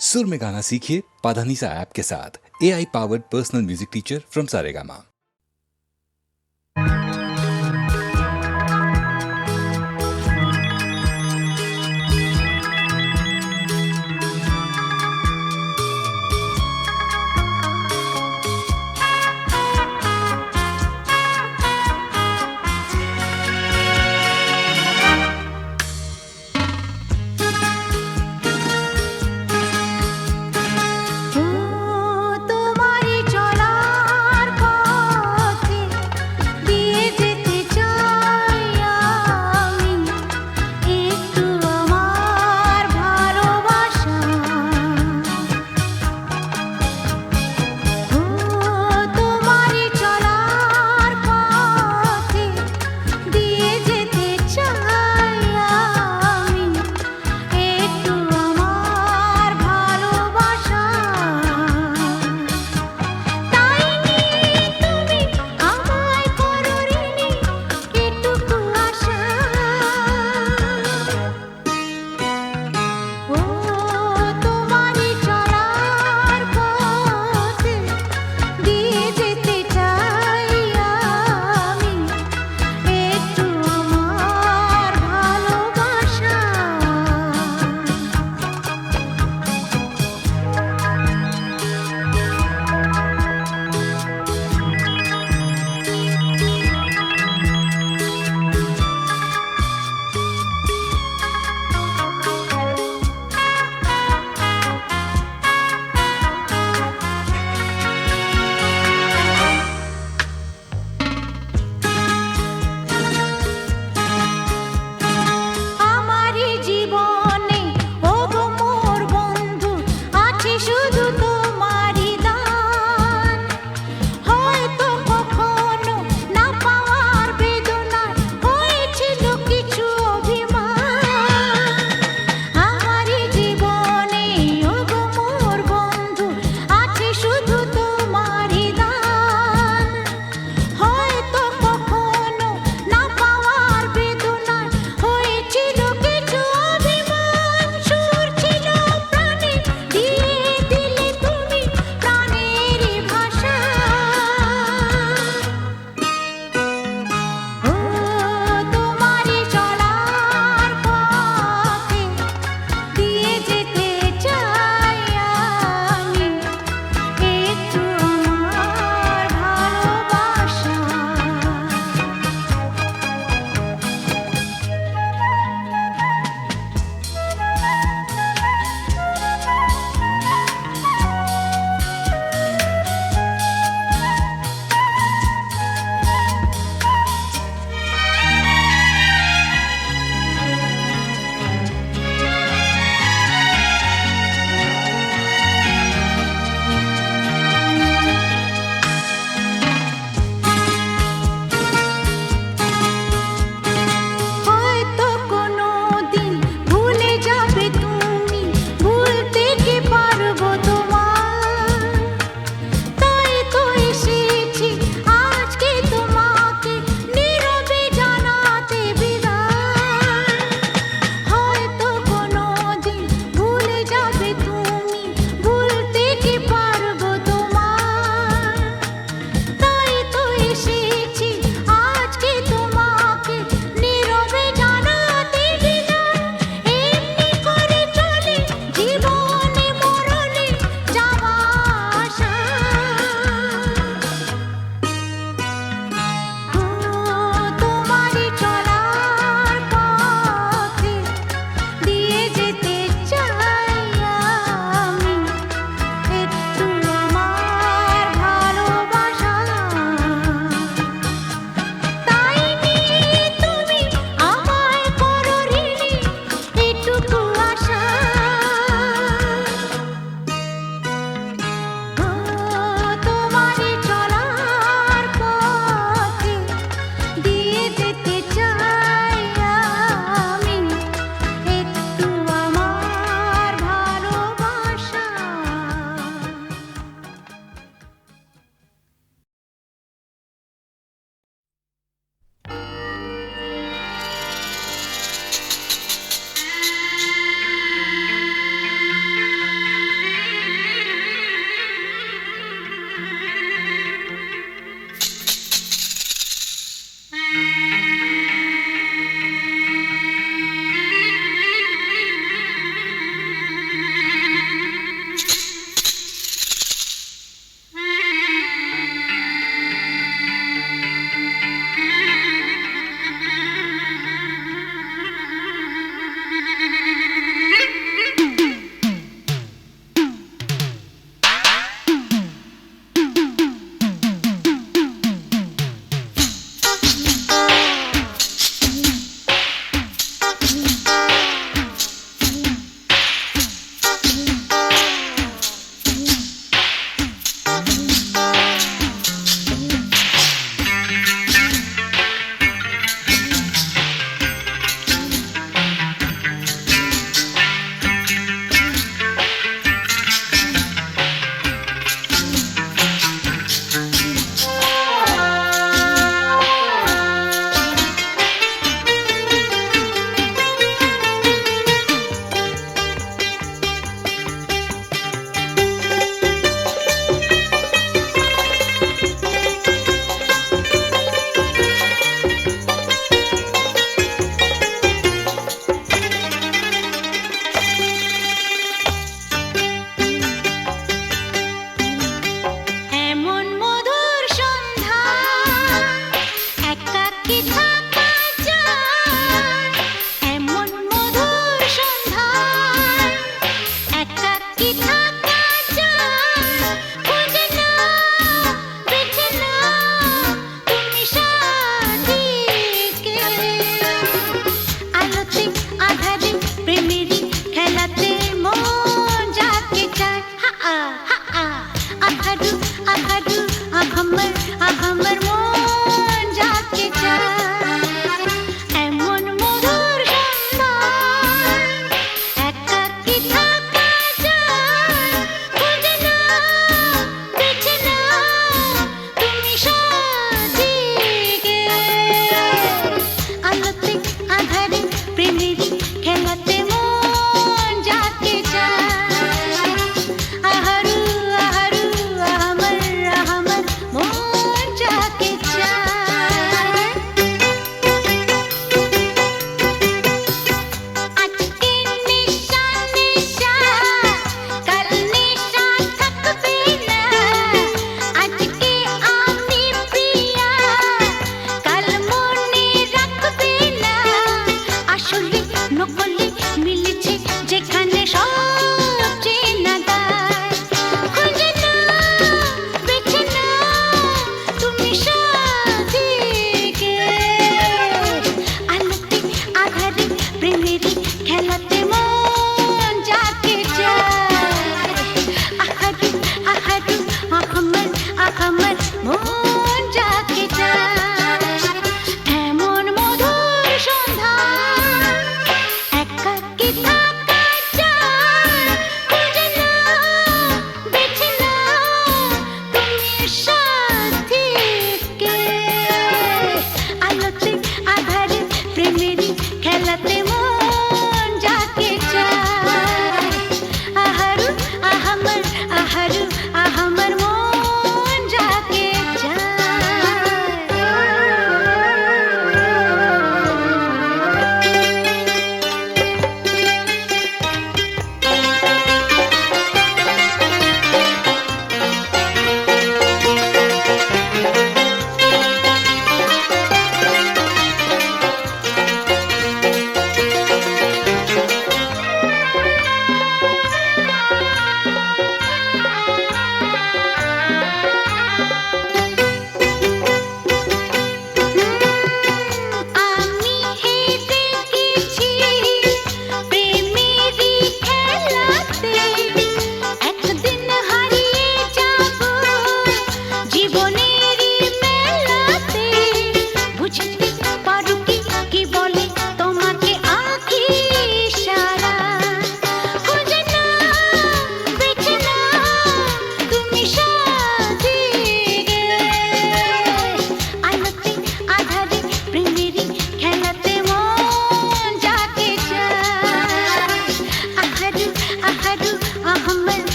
सुर में गाना सीखिए पाधानीसा ऐप के साथ। AI powered personal music teacher from Saregama. তোমারি চলার পথ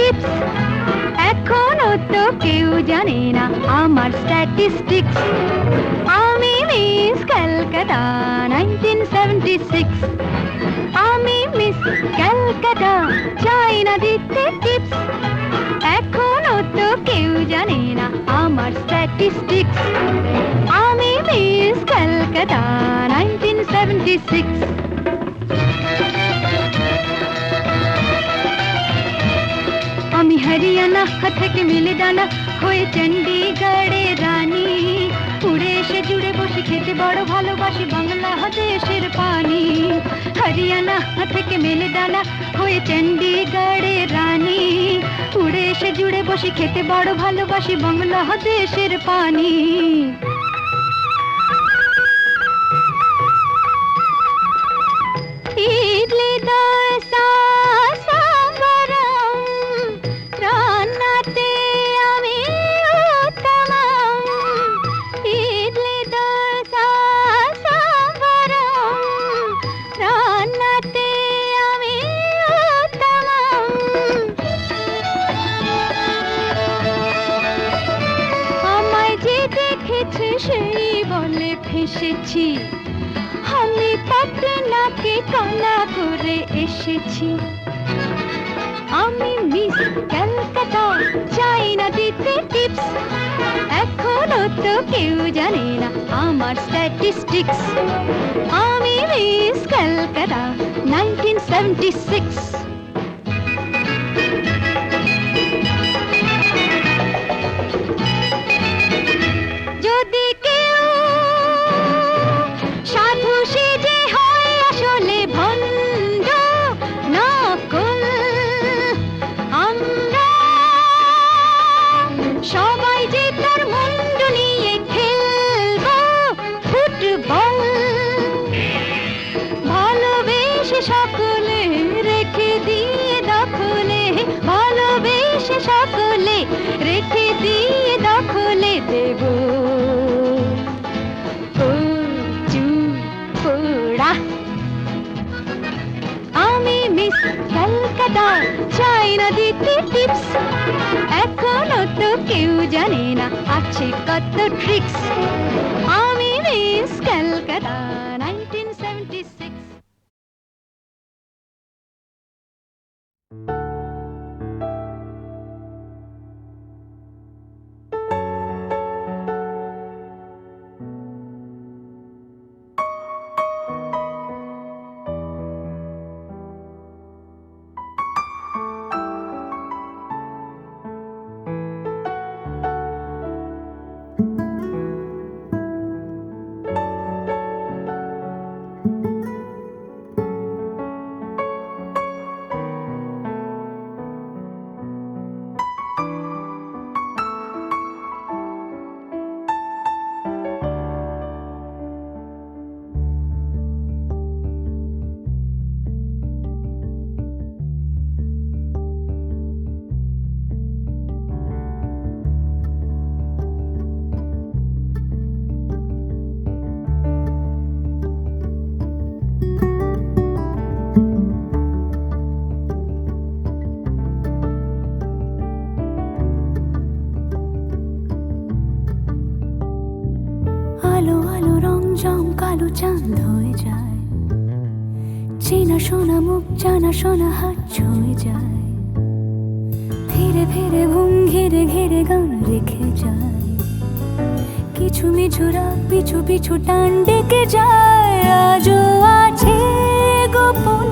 টিপস এখনো তো কেউ জানে না আমার স্ট্যাটিস্টিক্স আমি মিস ক্যালকাটা 1976 আমি মিস ক্যালকাটা চাই না দিতে টিপস এখনো তো কেউ জানে না আমার স্ট্যাটিস্টিক্স আমি মিস ক্যালকাটা 1976 আমি হরিয়ানা থেকে মিলে ডানা হয়ে চণ্ডীগড়ে রানী উড়ে এসে জুড়ে বসে খেতে বড় ভালোবাসি বাংলাদেশের পানি হরিয়ানা থেকে মিলে ডানা হয়ে চণ্ডীগড়ে রানী উড়ে এসে জুড়ে বসে খেতে বড় ভালোবাসি বাংলাদেশের পানি ইডলি দোসা সাম্বারম রান্নাতে আমি উত্তমম ইডলি দোসা সাম্বারম রান্নাতে আমি উত্তমম আমায় যে দেখেছে সেই বলে ফেসেছি আমি পাটনাকে কানা করে এসেছি আমি মিস ক্যালকাটা চাই না দিতে টিপস এখনো তো কেউ জানে না আমার স্ট্যাটিস্টিক্স আমি মিস ক্যালকাটা 1976 যদি কেউ সাধু সেজে হয় আসলে ভণ্ড নকল আমরা সবাই যে তার মুন্ড নিয়ে খেলবো ফুটবল ভালোবেসে সকলে রেখে দিয়ে দখলে ভালোবেসে সকলে রেখে দিয়ে দখলে দেব আমি মিস ক্যালকাটা চাই না দিতে টিপস এখনো তো কেউ জানে না আছে কত ট্রিক্স আমি মিস ক্যালকাটা 1976 আলো আলো রং জম কালো চাঁদ হয়ে যায় চেনা শোনা মুখ জানা শোনা হাত ছুঁয়ে যায় ধীরে ধীরে ঘুম ঘিরে ঘিরে গান রেখে যায় কিছু মিছুরা পিছু পিছু টান ডেকে যায় আজও আছে গোপন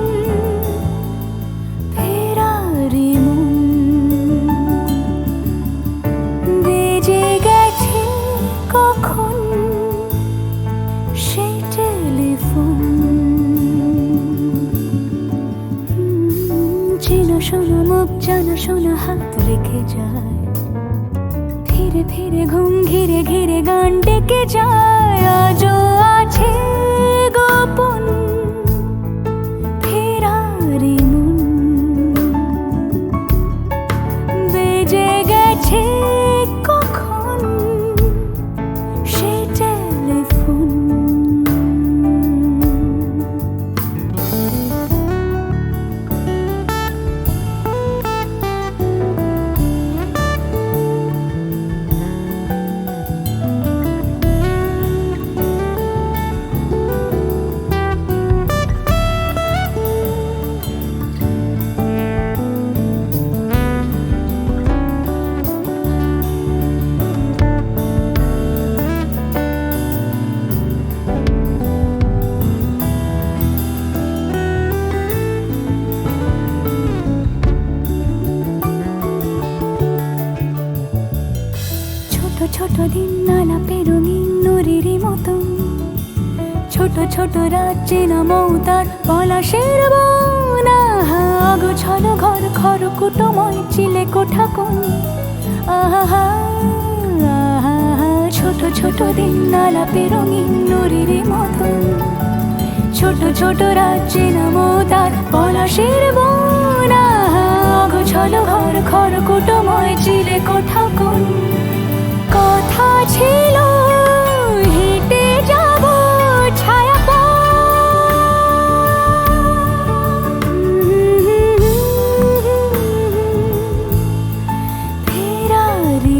ফেরারি মন বেজে গেছে কখন সেই টেলিফোন চেনা শোনা মুখ জানা শোনা হাত রেখে যায় ধীরে ধীরে ঘুম ঘিরে ঘিরে গান ডেকে যায় আজও আছে গোপন ফেরারি মন বেজে গেছে কখন সেই টেলিফোন ছোট রাত চেনা মৌতার পলাশের বন, অগোছালো ঘর খড়কুটোময় চিলে কোঠা কোন, আহা আহা, ছোট ছোট দিন আলাপে রঙিন নুরির মতন, ছোট ছোট রাত চেনা মৌতার পলাশের বন, অগোছালো ঘর খড়কুটোময় চিলে কোঠা কোন। কথা ছিল হেঁটে যাব ছায়া ফেরারি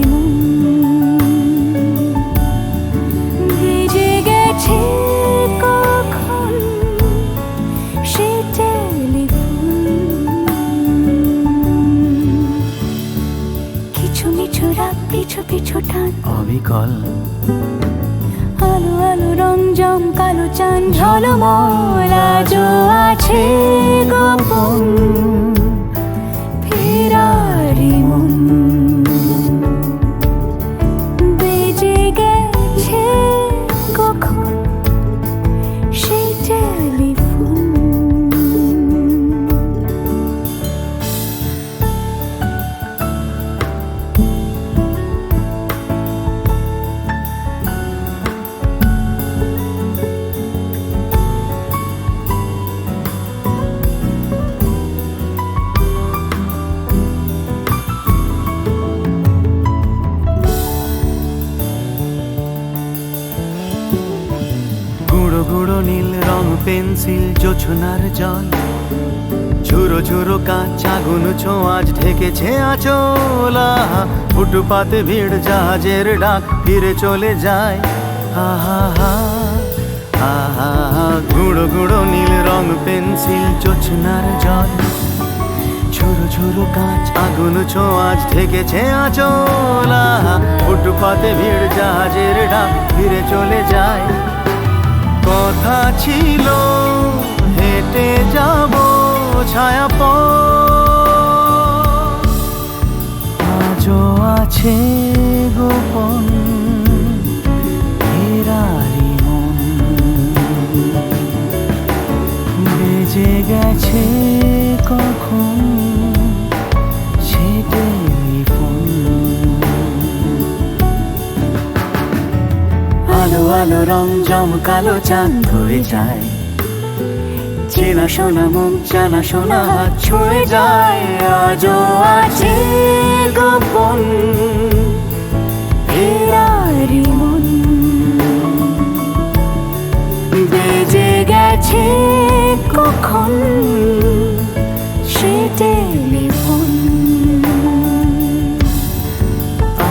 ভেজে গেছে কখন সে টেলিফোন, কিছু মিছু রাত পিছু পিছু টান অবিকল আলো আলো রং জম কালো চান ঝলমল, আজও আছে গোপন ফেরারি মন, বেজে গেছে কখন সেই টেলিফোন। গুঁড়ো গুঁড়ো নীল রং পেন্সিল জোছনার জল, ঝুরো ঝুরো কাঁচ আগুন ছোঁয়াজ ঢেকেছে আঁচল, ফুটপাতে ভিড় জাহাজের ডাক ফিরে চলে যায়, আহা হা আহা, গুঁড়ো গুঁড়ো নীল রং পেন্সিল জোছনার জল, ঝুরো ঝুরো কাঁচ আগুন ছোঁয়াজ ঢেকেছে আঁচল, ফুটপাতে ভিড় জাহাজের ডাক ফিরে চলে যায়। কথা ছিল হেঁটে যাব ছায়া আজও আছে গোপন ফেরারি মন, বেজে গেছে কখন সে টেলিফোন, আলো আলো রং জমকালো চাঁদ হয়ে যায়, চেনা শোনা মুখ জানা শোনা হাত ছুঁয়ে যায়, আজও আছে গোপন ফেরারি মন, বেজে গেছে কখন সে টেলিফোন।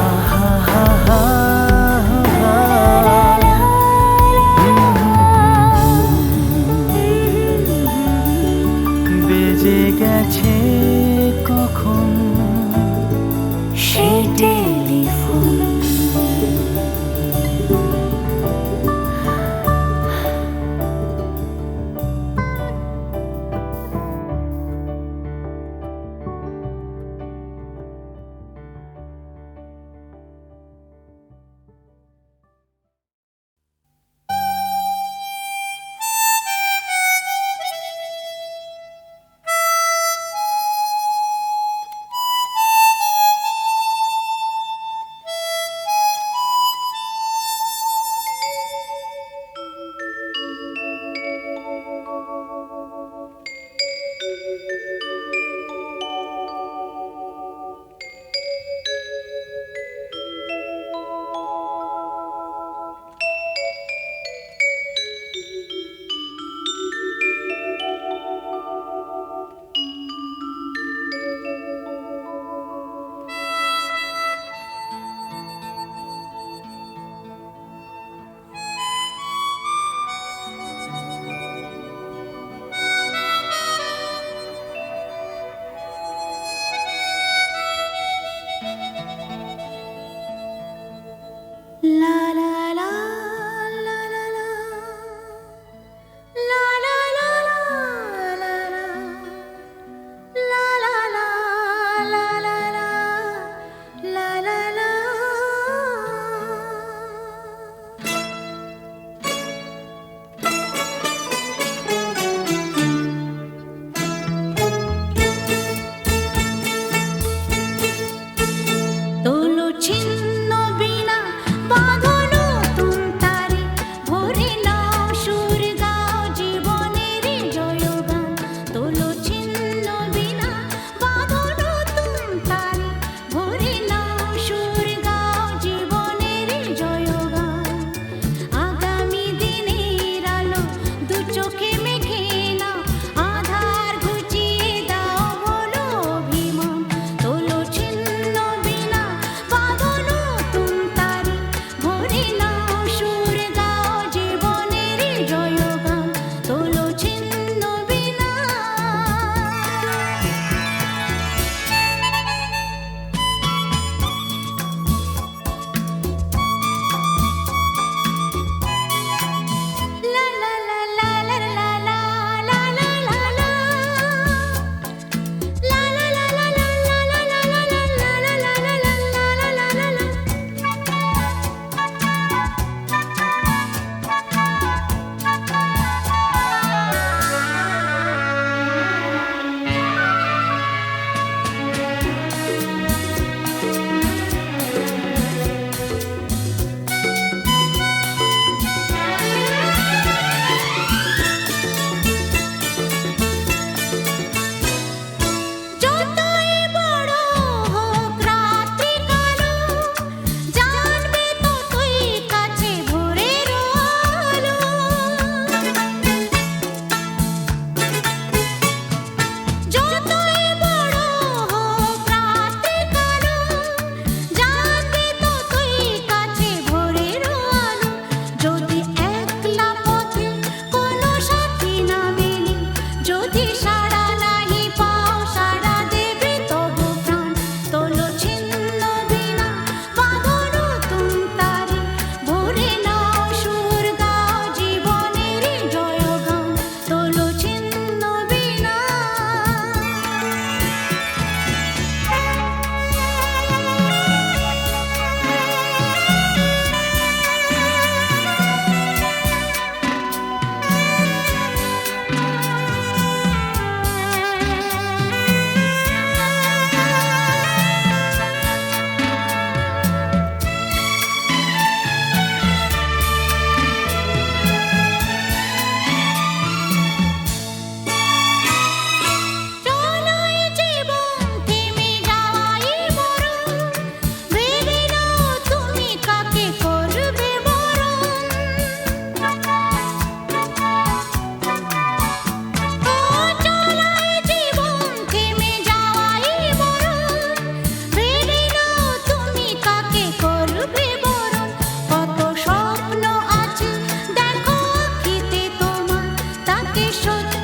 আহা হা হা বেজে গেছে কখন সে টেলিফোন। প্রতিশোধ